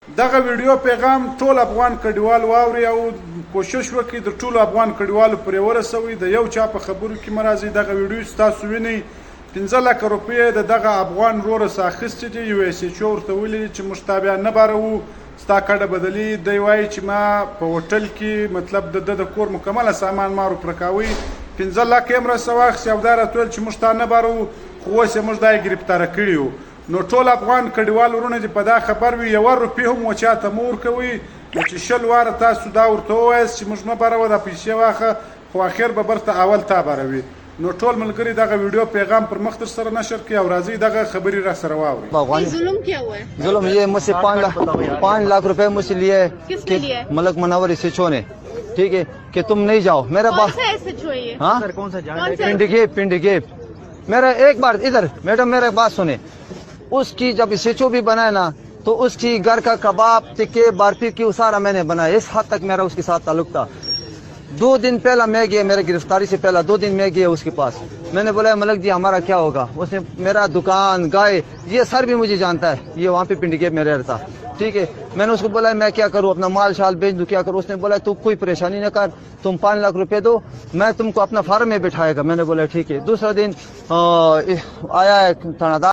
دغه ویډیو پیغام ټول افغان کډوال واوري او کوشش وکړي د ټول افغان کډوالو پرې ورسوي. د یو چا په خبرو کې مرাজি دغه ویډیو تاسو وینئ 15 لک روپۍ د دغه افغان رور ساخست دي یو اس ایچ ورته ویلي چې مشتابه نه بارو ستا کډه بدلی دی وای چې ما په هوټل کې مطلب د کور مکمل سامان مارو پرکاوي 15 لک امر سواخ سیودار ټول چې مشتانه بارو خو سه مش دای گرفتار کړیو. نو ټول افغان کډوال ورونه چې په دا خبر وي یو روپۍ هم وچاته مور کوي چې شل واره تاسو دا ورته وایس چې موږ نه بارو د پیسې واخه خو اخر به برته اول تا باروي. نو ټول ملګری دغه ویډیو پیغام پر مخ تر سره نشر کړي او راځي دغه خبري را سره واوري. जुल्म क्या हुआ है? जुल्म ये मुझसे 5 लाख रुपए मुझसे लिए किसके लिए? मलक मनवर SHO ने, ठीक है कि तुम नहीं जाओ मेरा बात। हाँ कौन सा पिंड मेरा एक बार इधर मैडम मेरा बात सुने, उसकी जब SHO भी बनाया ना तो उसकी घर का कबाब टिक्के बारपी की सारा मैंने बनाया, इस हद तक मेरा उसके साथ ताल्लुक था। 2 दिन पहला मैं गया, मेरे गिरफ्तारी से पहला 2 दिन मैं गया उसके पास, मैंने बोला मलक जी हमारा क्या होगा, उसने मेरा दुकान गाय ये सर भी मुझे जानता है, ये वहाँ पे पिंड में रहता, ठीक है। मैंने उसको बोला मैं क्या करूँ, अपना माल शाल बेच दूँ क्या करूँ, उसने बोला तू कोई परेशानी न कर, तुम 5 लाख रुपए दो मैं तुमको अपना फार्म में बिठाएगा। मैंने बोला ठीक है। दूसरा दिन आया है थानादार